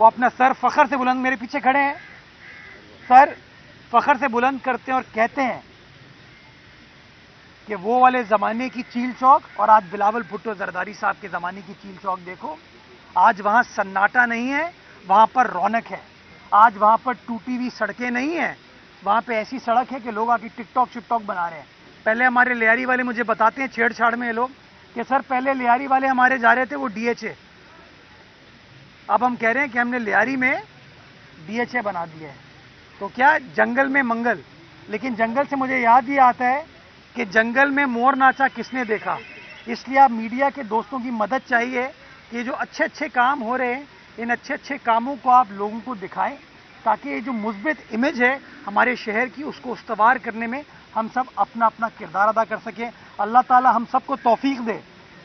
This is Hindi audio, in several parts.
वो अपना सर फखर से बुलंद, मेरे पीछे खड़े हैं, सर फखर से बुलंद करते हैं और कहते हैं कि वो वाले जमाने की चील चौक और आज बिलावल भुट्टो जरदारी साहब के जमाने की चील चौक देखो। आज वहां सन्नाटा नहीं है, वहां पर रौनक है। आज वहां पर टूटी हुई सड़कें नहीं है, वहां पे ऐसी सड़क है कि लोग आके टिकटॉक शिकटॉक बना रहे हैं। पहले हमारे लियारी वाले मुझे बताते हैं छेड़छाड़ में ये लोग कि सर पहले लियारी वाले हमारे जा रहे थे वो डीएचए, अब हम कह रहे हैं कि हमने लियारी में डीएचए बना दिया है। तो क्या जंगल में मंगल। लेकिन जंगल से मुझे याद ही आता है कि जंगल में मोर नाचा किसने देखा। इसलिए आप मीडिया के दोस्तों की मदद चाहिए कि जो अच्छे अच्छे काम हो रहे हैं इन अच्छे अच्छे कामों को आप लोगों को दिखाएं, ताकि ये जो मुस्बित इमेज है हमारे शहर की उसको उस्तवार करने में हम सब अपना अपना किरदार अदा कर सकें। अल्लाह ताला हम सबको तौफीक दे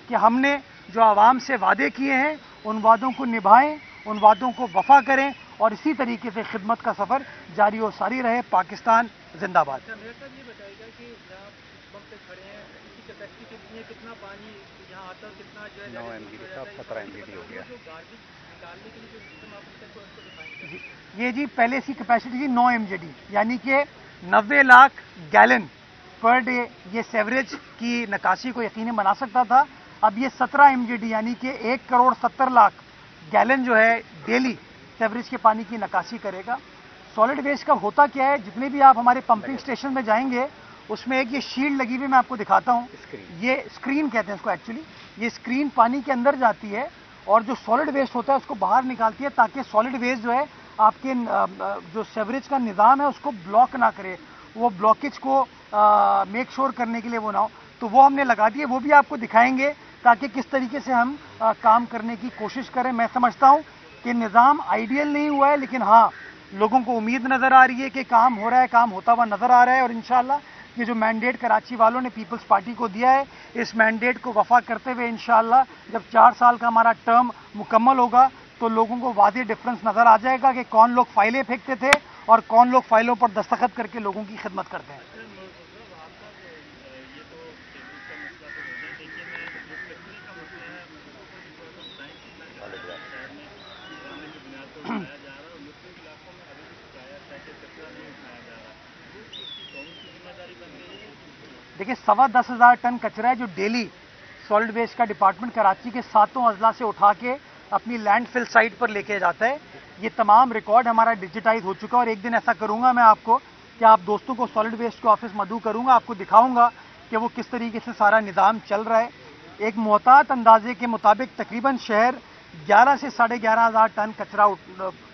कि हमने जो आवाम से वादे किए हैं उन वादों को निभाएं, उन वादों को वफा करें और इसी तरीके से खिदमत का सफ़र जारी और सारी रहे। पाकिस्तान जिंदाबाद। मेयर साहब ये बताइएगा कि जहाँ इस वक्त खड़े हैं इसकी कैपेसिटी कितनी है, कितना पानी यहाँ आता है, कितना जो है 9 MGD का 17 MGD हो गया। जो गार्बेज निकालने के लिए जो सिस्टम आपने इसको डिफाइन जी ये जी पहले इसकी कैपेसिटी थी 9 MGD, यानी कि 90 लाख गैलन पर डे ये सेवरेज की नकाशी को यकीनन बना सकता था। अब ये 17 MGD यानी कि 1 करोड़ 70 लाख गैलन जो है डेली सेवरेज के पानी की नकाशी करेगा। सॉलिड वेस्ट का होता क्या है, जितने भी आप हमारे पंपिंग स्टेशन में जाएंगे उसमें एक ये शील्ड लगी हुई मैं आपको दिखाता हूँ, ये स्क्रीन कहते हैं इसको एक्चुअली। ये स्क्रीन पानी के अंदर जाती है और जो सॉलिड वेस्ट होता है उसको बाहर निकालती है, ताकि सॉलिड वेस्ट जो है आपके जो सेवरेज का निज़ाम है उसको ब्लॉक ना करे, वो ब्लॉकेज को मेक श्योर करने के लिए वो ना हो। तो वो हमने लगा दिए, वो भी आपको दिखाएंगे ताकि किस तरीके से हम काम करने की कोशिश करें। मैं समझता हूँ कि निज़ाम आइडियल नहीं हुआ है, लेकिन हाँ लोगों को उम्मीद नज़र आ रही है कि काम हो रहा है, काम होता हुआ नज़र आ रहा है। और इंशाल्लाह ये जो मैंडेट कराची वालों ने पीपल्स पार्टी को दिया है, इस मैंडेट को वफा करते हुए इंशाल्लाह जब 4 साल का हमारा टर्म मुकम्मल होगा तो लोगों को वाज़ेह डिफरेंस नज़र आ जाएगा कि कौन लोग फाइलें फेंकते थे और कौन लोग फाइलों पर दस्तखत करके लोगों की खिदमत करते हैं। देखिए 10,15,000 टन कचरा है जो डेली सॉलिड वेस्ट का डिपार्टमेंट कराची के 7 अजला से उठा के अपनी लैंडफिल साइट पर लेके जाता है। ये तमाम रिकॉर्ड हमारा डिजिटाइज हो चुका है और एक दिन ऐसा करूंगा मैं आपको कि आप दोस्तों को सॉलिड वेस्ट के ऑफिस मधु करूंगा, आपको दिखाऊंगा कि वो किस तरीके से सारा निज़ाम चल रहा है। एक मोहतात अंदाजे के मुताबिक तकरीबन शहर 11 से 11,500 टन कचरा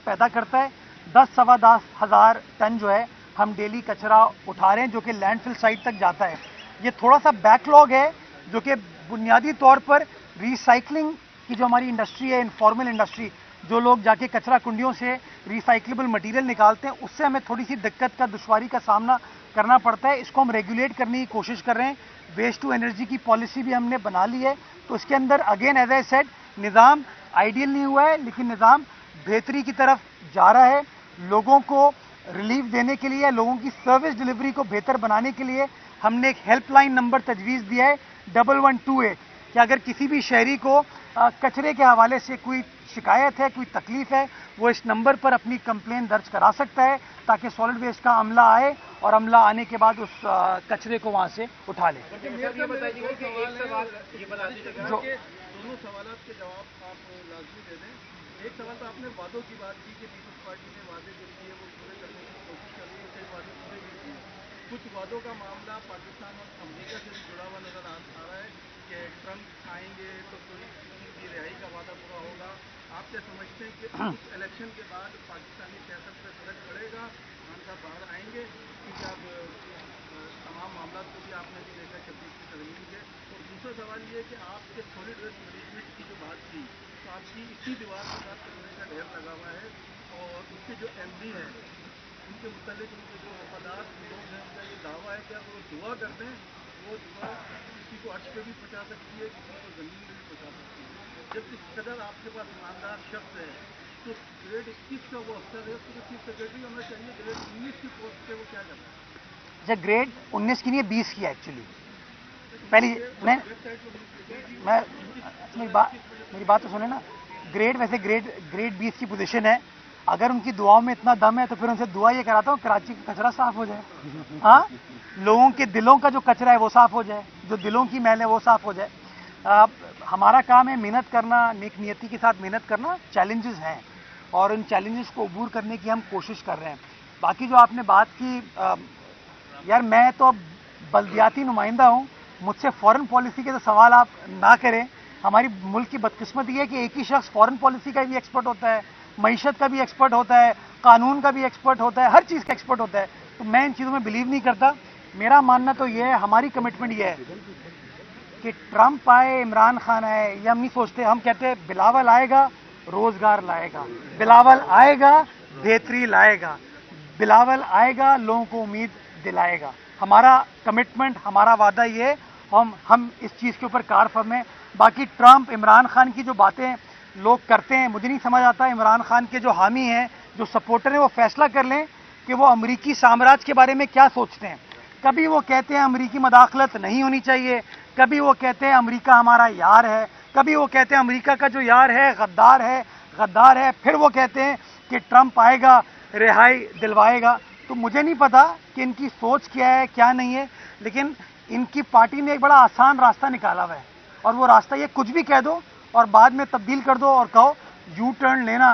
पैदा करता है। 10-10,500 टन जो है हम डेली कचरा उठा रहे हैं जो कि लैंडफिल साइट तक जाता है। ये थोड़ा सा बैकलॉग है जो कि बुनियादी तौर पर रिसाइकलिंग की जो हमारी इंडस्ट्री है, इनफॉर्मल इंडस्ट्री, जो लोग जाके कचरा कुंडियों से रिसाइक्लेबल मटेरियल निकालते हैं, उससे हमें थोड़ी सी दिक्कत का दुश्वारी का सामना करना पड़ता है। इसको हम रेगुलेट करने की कोशिश कर रहे हैं। वेस्ट टू एनर्जी की पॉलिसी भी हमने बना ली है। तो इसके अंदर अगेन एज आई सेड निज़ाम आइडियल नहीं हुआ है, लेकिन निज़ाम बेहतरी की तरफ जा रहा है। लोगों को रिलीफ देने के लिए, लोगों की सर्विस डिलीवरी को बेहतर बनाने के लिए हमने एक हेल्पलाइन नंबर तजवीज़ दिया है 1128 कि अगर किसी भी शहरी को कचरे के हवाले से कोई शिकायत है, कोई तकलीफ है, वो इस नंबर पर अपनी कंप्लेन दर्ज करा सकता है ताकि सॉलिड वेस्ट का अमला आए और अमला आने के बाद उस कचरे को वहाँ से उठा ले। जो दोनों सवालों के जवाब आप लाजमी दे दें। एक सवाल तो आपने वादों की बात की कि पीपल्स पार्टी ने वादे जो किए वो पूरे करने की कोशिश कर रही है, कई वादे पूरे भी किए। कुछ वादों का मामला पाकिस्तान और अमेरिका से भी जुड़ा हुआ नजर आ रहा है कि ट्रम्प आएंगे तो कोई किसी की रिहाई का वादा पूरा होगा। आप क्या समझते हैं कि उस इलेक्शन के बाद पाकिस्तानी सियासत पर फर्क पड़ेगा, खान साहब बाहर आएंगे? क्योंकि आप तमाम मामला को भी आपने भी देखा 26 की तरमीम के। और दूसरा सवाल ये कि आपके सॉलिड वेस्ट मैनेजमेंट की जो बात की तो आपकी इसी दीवार के साथ कचरे का ढेर लगा हुआ है और उसके जो MD हैं उनके मुतालिक उनके जो वफादार लोग हैं उनका ये दावा है कि अगर वो दुआ कर दें वो दुआ किसी को अर्श पे भी पहुँचा सकती है, किसी को ज़मीन में भी पहुँचा सकती है। जब इस कदर आपके पास ईमानदार शख्स है तो ग्रेड 21 का वो अफसर है, उसको चीफ सेक्रेटरी होना चाहिए। ग्रेड 19 की पोस्ट पे वो क्या करता है? अच्छा, ग्रेड 19 की नहीं 20 की है एक्चुअली। पहली मैं मेरी बात तो सुने ना। ग्रेड वैसे ग्रेड 20 की पोजीशन है। अगर उनकी दुआओं में इतना दम है तो फिर उनसे दुआ ये कराता हूँ कराची का कचरा साफ हो जाए। हाँ, लोगों के दिलों का जो कचरा है वो साफ हो जाए, जो दिलों की मैल है वो साफ हो जाए। हमारा काम है मेहनत करना, नेक नियति के साथ मेहनत करना। चैलेंजेस हैं और उन चैलेंजेस को अबूर करने की हम कोशिश कर रहे हैं। बाकी जो आपने बात की, यार मैं तो अब बल्दियाती नुमाइंदा हूँ, मुझसे फॉरेन पॉलिसी के तो सवाल आप ना करें। हमारी मुल्क की बदकिस्मती है कि एक ही शख्स फॉरेन पॉलिसी का भी एक्सपर्ट होता है, मईशत का भी एक्सपर्ट होता है, कानून का भी एक्सपर्ट होता है, हर चीज़ का एक्सपर्ट होता है। तो मैं इन चीज़ों में बिलीव नहीं करता। मेरा मानना तो ये है, हमारी कमिटमेंट ये है कि ट्रंप आए, इमरान खान आए, ये हम नहीं सोचते। हम कहते हैं बिलावल आएगा रोजगार लाएगा, बिलावल आएगा बेहतरी लाएगा, बिलावल आएगा लोगों को उम्मीद दिलाएगा। हमारा कमिटमेंट, हमारा वादा ये, हम इस चीज़ के ऊपर कारफर्म है। बाकी ट्रंप, इमरान खान की जो बातें लोग करते हैं, मुझे नहीं समझ आता। इमरान खान के जो हामी हैं, जो सपोर्टर हैं, वो फैसला कर लें कि वो अमरीकी साम्राज्य के बारे में क्या सोचते हैं। कभी वो कहते हैं अमरीकी मदाखलत नहीं होनी चाहिए, कभी वो कहते हैं अमरीका हमारा यार है, कभी वो कहते हैं अमरीका का जो यार है गद्दार है, फिर वो कहते हैं कि ट्रंप आएगा रिहाई दिलवाएगा। तो मुझे नहीं पता कि इनकी सोच क्या है क्या नहीं है, लेकिन इनकी पार्टी ने एक बड़ा आसान रास्ता निकाला हुआ है और वो रास्ता ये कुछ भी कह दो और बाद में तब्दील कर दो और कहो यू टर्न लेना,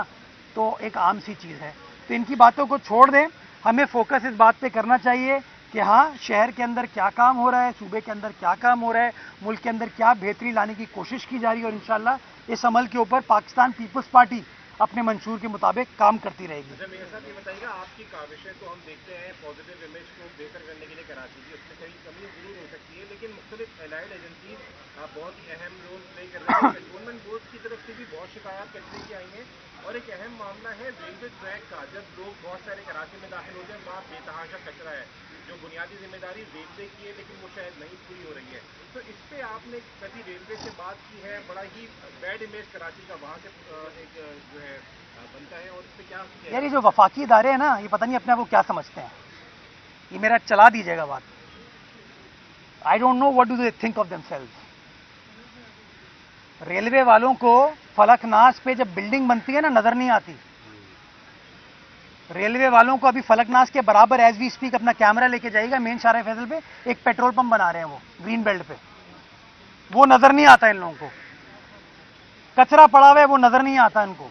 तो एक आम सी चीज़ है। तो इनकी बातों को छोड़ दें, हमें फोकस इस बात पे करना चाहिए कि हाँ, शहर के अंदर क्या काम हो रहा है, सूबे के अंदर क्या काम हो रहा है, मुल्क के अंदर क्या बेहतरी लाने की कोशिश की जा रही है और इंशाल्लाह इस अमल के ऊपर पाकिस्तान पीपल्स पार्टी अपने मंशूर के मुताबिक काम करती रहेगी। अच्छा मेरे साथ ये बताइएगा, आपकी काविशें तो हम देखते हैं पॉजिटिव इमेज को बेहतर करने के लिए कराची की, उसमें कई कमी जरूर हो सकती है, लेकिन मुख्तलिफ एलाइड एजेंसीज बहुत ही अहम रोल प्ले कर रही है। पेट्रोलमेंट बोर्ड की तरफ से भी बहुत शिकायत कचरे की आई हैं और एक अहम मामला है रेलवे ट्रैक का। जब लोग बहुत सारे कराची में दाखिल होते हैं, वहाँ बेतहाशा कचरा है, जो बुनियादी जिम्मेदारी रेलवे की है लेकिन वो शायद नहीं पूरी हो रही है। तो इस पे आपने कभी रेलवे से बात की है? बड़ा ही बैड इमेज कराची का वहाँ से एक जो है बनता है, और इस पे क्या यार ये जो वफाकी इदारे हैं ना, ये पता नहीं अपने आप को क्या समझते हैं। ये मेरा चला दीजिएगा बात। I don't know what do they think of themselves. Railway वालों को फलकनास पे जब बिल्डिंग बनती है ना, नजर नहीं आती। रेलवे वालों को अभी फलकनास के बराबर एज वी स्पीक अपना कैमरा लेके जाएगा मेन शाहराह फैसल पे, एक पेट्रोल पंप बना रहे हैं वो ग्रीन बेल्ट पे, वो नजर नहीं आता इन लोगों को। कचरा पड़ा हुआ है वो नजर नहीं आता इनको,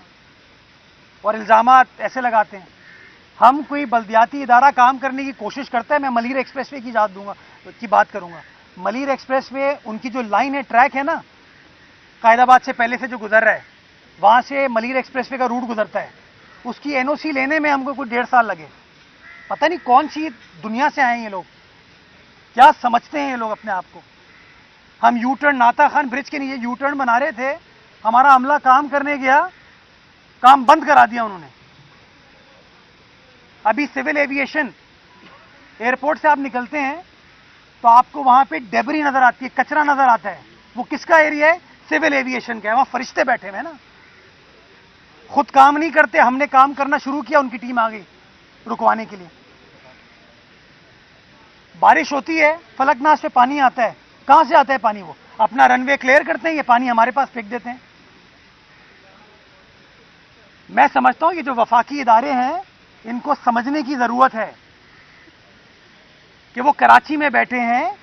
और इल्जामात ऐसे लगाते हैं। हम कोई बल्दियाती इदारा काम करने की कोशिश करता है। मैं मलीर एक्सप्रेसवे की बात करूंगा। मलीर एक्सप्रेसवे, उनकी जो लाइन है, ट्रैक है ना, कायदाबाद से पहले से जो गुजर रहा है, वहां से मलीर एक्सप्रेसवे का रूट गुजरता है। उसकी एनओसी लेने में हमको कुछ 1.5 साल लगे। पता नहीं कौन सी दुनिया से आए ये लोग, क्या समझते हैं ये लोग अपने आप को। हम यू टर्न, नाता खान ब्रिज के नीचे यू टर्न बना रहे थे, हमारा अमला काम करने गया, काम बंद करा दिया उन्होंने। अभी सिविल एविएशन, एयरपोर्ट से आप निकलते हैं तो आपको वहां पे डेबरी नजर आती है, कचरा नजर आता है। वो किसका एरिया है? सिविल एविएशन का है। वहां फरिश्ते बैठे हुए हैं ना, खुद काम नहीं करते। हमने काम करना शुरू किया, उनकी टीम आ गई रुकवाने के लिए। बारिश होती है, फलकनास पे पानी आता है। कहां से आता है पानी? वो अपना रनवे क्लियर करते हैं, ये पानी हमारे पास फेंक देते हैं। मैं समझता हूं ये जो वफाकी इदारे हैं, इनको समझने की जरूरत है कि वो कराची में बैठे हैं,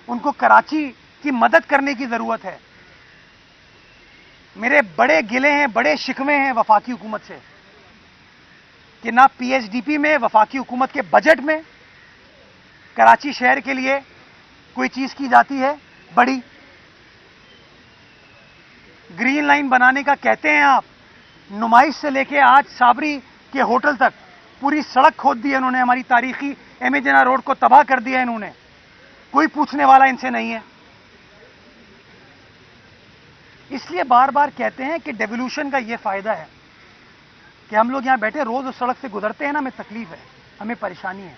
उनको कराची की मदद करने की जरूरत है। मेरे बड़े गिले हैं, बड़े शिकवे हैं वफाकी हुकूमत से कि ना पीएचडीपी में, वफाकी हुकूमत के बजट में कराची शहर के लिए कोई चीज की जाती है बड़ी। ग्रीन लाइन बनाने का कहते हैं आप, नुमाइश से लेके आज साबरी के होटल तक पूरी सड़क खोद दी है इन्होंने। हमारी तारीखी एमेजना रोड को तबाह कर दिया इन्होंने। कोई पूछने वाला इनसे नहीं है। इसलिए बार बार कहते हैं कि डेवोल्यूशन का यह फायदा है कि हम लोग यहां बैठे रोज उस सड़क से गुजरते हैं ना, हमें तकलीफ है, हमें परेशानी है।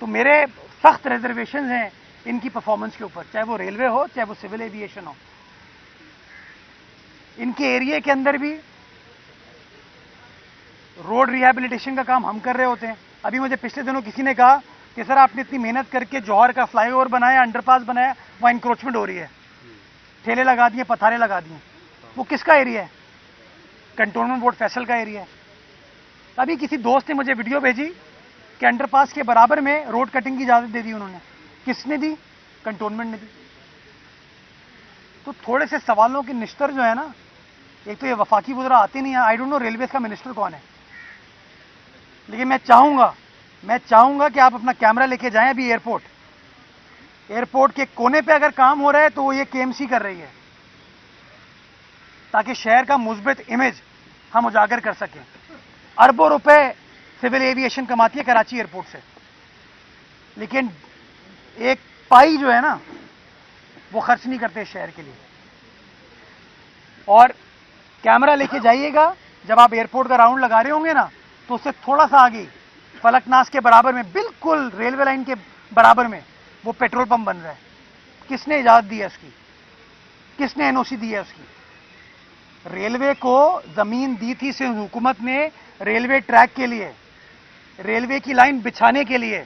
तो मेरे सख्त रिजर्वेशन हैं इनकी परफॉर्मेंस के ऊपर, चाहे वो रेलवे हो, चाहे वो सिविल एविएशन हो। इनके एरिया के अंदर भी रोड रिहैबिलिटेशन का काम हम कर रहे होते हैं। अभी मुझे पिछले दिनों किसी ने कहा कि सर आपने इतनी मेहनत करके जौहर का फ्लाईओवर बनाया, अंडरपास बनाया, वहां इंक्रोचमेंट हो रही है, ठेले लगा दिए, पथारे लगा दिए। वो किसका एरिया है? कंटोनमेंट बोर्ड फैसल का एरिया है। अभी किसी दोस्त ने मुझे वीडियो भेजी कि अंडरपास के बराबर में रोड कटिंग की इजाजत दे दी उन्होंने। किसने दी? कंटोनमेंट ने दी। तो थोड़े से सवालों के निस्तर जो है ना, एक तो ये वफाकी वुज़रा आते नहीं है। आई डोंट नो रेलवे का मिनिस्टर कौन है, लेकिन मैं चाहूंगा कि आप अपना कैमरा लेके जाएं अभी एयरपोर्ट के कोने पे अगर काम हो रहा है तो वो ये केएमसी कर रही है, ताकि शहर का मुस्बित इमेज हम उजागर कर सकें। अरबों रुपए सिविल एविएशन कमाती है कराची एयरपोर्ट से, लेकिन एक पाई जो है ना वो खर्च नहीं करते शहर के लिए। और कैमरा लेके जाइएगा, जब आप एयरपोर्ट का राउंड लगा रहे होंगे ना, तो उससे थोड़ा सा आगे फलकनास के बराबर में, बिल्कुल रेलवे लाइन के बराबर में वो पेट्रोल पंप बन रहा है। किसने इजाजत दी है उसकी? किसने एनओसी दी है उसकी? रेलवे को जमीन दी थी सिंध हुकूमत ने रेलवे ट्रैक के लिए, रेलवे की लाइन बिछाने के लिए।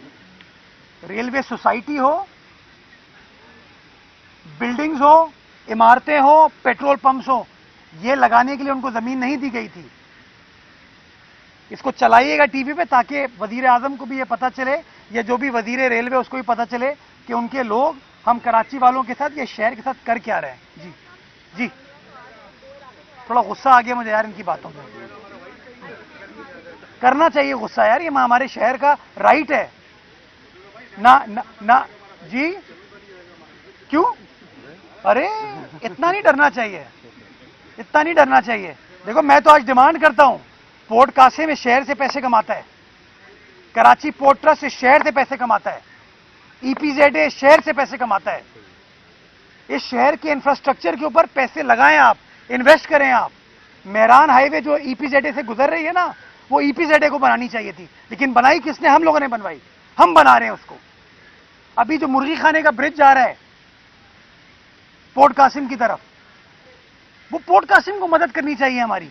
रेलवे सोसाइटी हो, बिल्डिंग्स हो, इमारतें हो, पेट्रोल पंप्स हो, ये लगाने के लिए उनको जमीन नहीं दी गई थी। इसको चलाइएगा टीवी पे, ताकि वजीर आजम को भी ये पता चले, या जो भी वजीर रेलवे उसको भी पता चले कि उनके लोग हम कराची वालों के साथ, ये शहर के साथ कर क्या रहे हैं। जी जी, थोड़ा गुस्सा आ गया मुझे यार इनकी बातों पे। करना चाहिए गुस्सा यार, ये हमारे शहर का राइट है ना जी। क्यों? अरे इतना नहीं डरना चाहिए, इतना नहीं डरना चाहिए। देखो, मैं तो आज डिमांड करता हूं, पोर्ट कासिम इस शहर से पैसे कमाता है, कराची पोर्ट ट्रस्ट इस शहर से पैसे कमाता है, ईपीजेडए इस शहर से पैसे कमाता है। इस शहर के इंफ्रास्ट्रक्चर के ऊपर पैसे लगाएं आप, इन्वेस्ट करें आप। मेहरान हाईवे जो ईपीजेडए से गुजर रही है ना, वो ईपीजेडए को बनानी चाहिए थी, लेकिन बनाई किसने? हम लोगों ने बनवाई, हम बना रहे हैं उसको। अभी जो मुर्गी खाने का ब्रिज जा रहा है पोर्ट कासिम की तरफ, वो पोर्ट कासिम को मदद करनी चाहिए हमारी।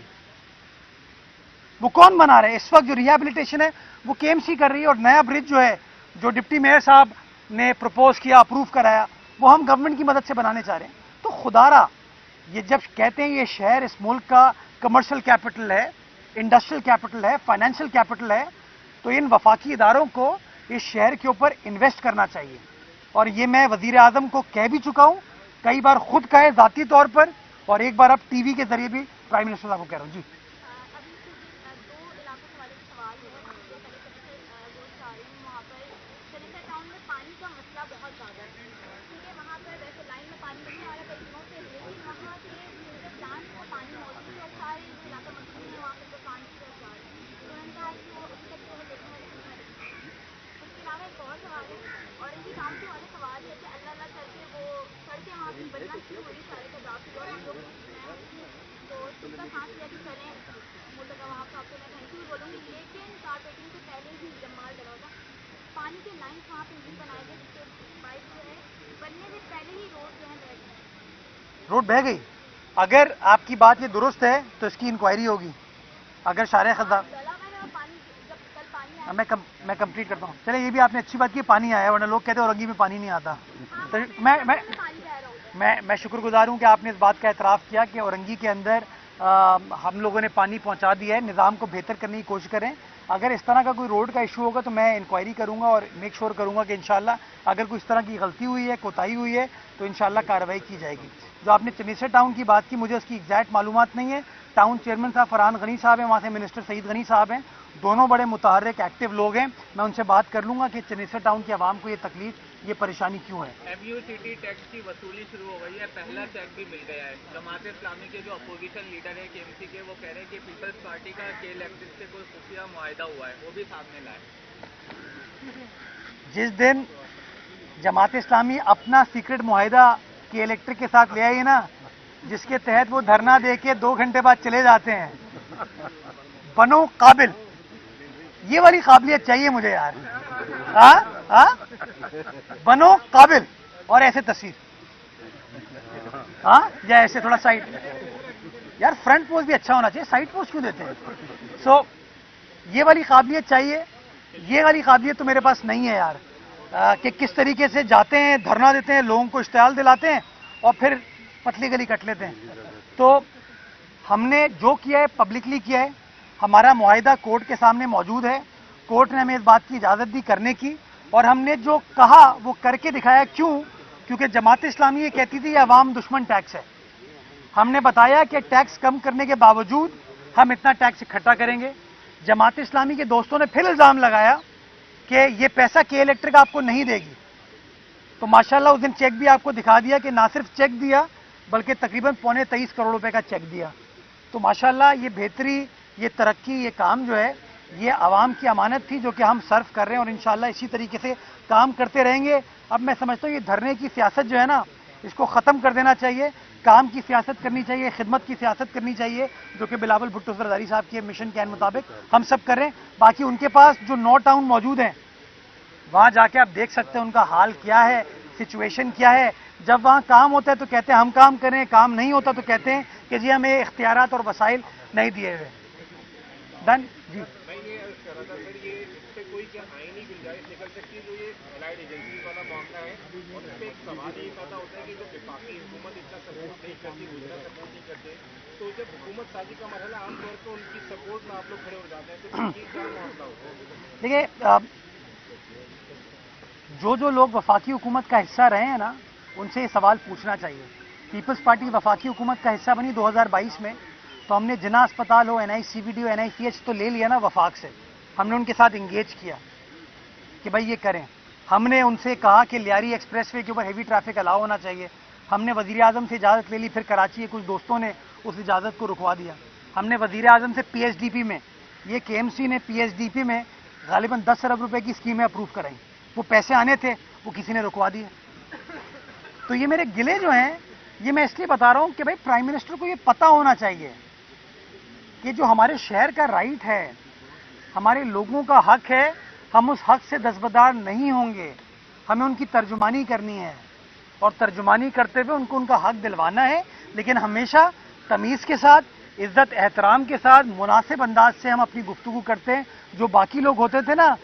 वो कौन बना रहा है? इस वक्त जो रिहैबिलिटेशन है वो केएमसी कर रही है, और नया ब्रिज जो है, जो डिप्टी मेयर साहब ने प्रपोज किया, अप्रूव कराया, वो हम गवर्नमेंट की मदद से बनाने चाह रहे हैं। तो खुदारा, ये जब कहते हैं ये शहर इस मुल्क का कमर्शियल कैपिटल है, इंडस्ट्रियल कैपिटल है, फाइनेंशियल कैपिटल है, तो इन वफाकी इदारों को इस शहर के ऊपर इन्वेस्ट करना चाहिए। और ये मैं वजीर आजम को कह भी चुका हूं, कई बार खुद कहे जाती तौर पर, और एक बार अब टीवी के जरिए भी प्राइम मिनिस्टर साहब को कह रहा हूं। जी, रोड बह गई। अगर आपकी बात ये दुरुस्त है तो इसकी इंक्वायरी होगी। अगर शारे खजा मैं कंप्लीट करता हूँ। चले, ये भी आपने अच्छी बात की, पानी आया, वरना लोग कहते हैं औरंगी में पानी नहीं आता। तो मैं शुक्रगुजार हूँ कि आपने इस बात का एतराफ़ किया कि औरंगी के अंदर हम लोगों ने पानी पहुँचा दिया है। निज़ाम को बेहतर करने की कोशिश करें। अगर इस तरह का कोई रोड का इशू होगा तो मैं इंक्वायरी करूंगा और मेक श्योर करूंगा कि इंशाल्लाह अगर कोई इस तरह की गलती हुई है, कोताही हुई है, तो इंशाल्लाह कार्रवाई की जाएगी। जो आपने चनेसर टाउन की बात की, मुझे उसकी एग्जैक्ट मालूमात नहीं है। टाउन चेयरमैन साहब फरहान गनी साहब हैं, वहाँ से मिनिस्टर सईद गनी साहब हैं, दोनों बड़े मुतहर्रिक एक्टिव लोग हैं। मैं उनसे बात कर लूंगा कि चनेसर टाउन की आवाम को ये तकलीफ, ये परेशानी क्यों है। MUCT टैक्स की वसूली शुरू हो गई है, पहला चेक भी मिल गया है। जमात इस्लामी के जो अपोजिशन लीडर है KMC के, वो कह रहे हैं कि पीपल्स पार्टी का के इलेक्ट्रिक से कोई खुफिया मुआहदा हुआ है, वो भी सामने लाए। जिस दिन जमात इस्लामी अपना सीक्रेट मुआहदा के इलेक्ट्रिक के साथ ले आई ना, जिसके तहत वो धरना दे के 2 घंटे बाद चले जाते हैं, बनो काबिल, ये वाली काबिलियत चाहिए मुझे यार। बनो काबिल और ऐसे तस्वीर, या ऐसे थोड़ा साइड, यार फ्रंट पोज भी अच्छा होना चाहिए, साइड पोज क्यों देते हैं? सो ये वाली काबिलियत चाहिए। ये वाली काबिलियत तो मेरे पास नहीं है यार, कि किस तरीके से जाते हैं, धरना देते हैं, लोगों को इश्तियाल दिलाते हैं और फिर पतली गली कट लेते हैं। तो हमने जो किया है पब्लिकली किया है। हमारा मुआहिदा कोर्ट के सामने मौजूद है। कोर्ट ने हमें इस बात की इजाज़त दी करने की, और हमने जो कहा वो करके दिखाया। क्यों? क्योंकि जमात इस्लामी ये कहती थी ये अवाम दुश्मन टैक्स है। हमने बताया कि टैक्स कम करने के बावजूद हम इतना टैक्स इकट्ठा करेंगे। जमात इस्लामी के दोस्तों ने फिर इल्ज़ाम लगाया कि ये पैसा के इलेक्ट्रिक आपको नहीं देगी। तो माशाल्लाह उस दिन चेक भी आपको दिखा दिया कि ना सिर्फ चेक दिया बल्कि तकरीबन 23.25 करोड़ रुपए का चेक दिया। तो माशाल्लाह ये बेहतरी, ये तरक्की, ये काम जो है ये आवाम की अमानत थी जो कि हम सर्व कर रहे हैं, और इंशाल्लाह इसी तरीके से काम करते रहेंगे। अब मैं समझता हूँ ये धरने की सियासत जो है ना, इसको ख़त्म कर देना चाहिए। काम की सियासत करनी चाहिए, खिदमत की सियासत करनी चाहिए, जो कि बिलावल भुट्टो जरदारी साहब के मिशन के मुताबिक हम सब कर रहे हैं। बाकी उनके पास जो 9 टाउन मौजूद हैं वहाँ जाके आप देख सकते हैं उनका हाल क्या है, सिचुएशन क्या है। जब वहाँ काम होता है तो कहते हैं हम काम करें, काम नहीं होता तो कहते हैं कि जी हमें इख्तियारात और वसाइल नहीं दिए हुए। डन जी। मैं ये अर्ज कर रहा था सर, ये इससे कोई क्या आईनी गुंजाइश निकल सकती है जो ये एलाइड एजेंसी वाला मामला है, और इसमें एक सवाल ये पैदा होता है कि जब विफाकी हुकूमत इतना सपोर्ट नहीं करती, गुजरात सपोर्ट नहीं करते, तो जब हुकूमत साजी का मरहला आमतौर पर उनकी सपोर्ट में आप लोग खड़े हो जाते हैं, तो ये क्या मामला होता है? देखिए, जो लोग वफाकी हुकूमत का हिस्सा रहे हैं ना, उनसे ये सवाल पूछना चाहिए। पीपल्स पार्टी वफाकी हुकूमत का हिस्सा बनी 2022 में, तो हमने जिना अस्पताल हो, NICVD हो, NICH तो ले लिया ना वफाक से। हमने उनके साथ इंगेज किया कि भाई ये करें। हमने उनसे कहा कि लियारी एक्सप्रेसवे के ऊपर हेवी ट्रैफिक अलाउ होना चाहिए। हमने वज़ीर आज़म से इजाज़त ले ली, फिर कराची के कुछ दोस्तों ने उस इजाज़त को रुकवा दिया। हमने वज़ीर आज़म से PSDP में, ये KMC ने PSDP में गालिबन 10 अरब रुपए की स्कीमें अप्रूव कराई। वो पैसे आने थे, वो किसी ने रुकवा दिए। तो ये मेरे गिले जो हैं, ये मैं इसलिए बता रहा हूँ कि भाई प्राइम मिनिस्टर को ये पता होना चाहिए कि जो हमारे शहर का राइट है, हमारे लोगों का हक है, हम उस हक से दस्तबरदार नहीं होंगे। हमें उनकी तर्जुमानी करनी है, और तर्जुमानी करते हुए उनको उनका हक दिलवाना है, लेकिन हमेशा तमीज़ के साथ, इज्जत एहतराम के साथ, मुनासिब अंदाज से हम अपनी गुफ्तगू करते हैं। जो बाकी लोग होते थे ना,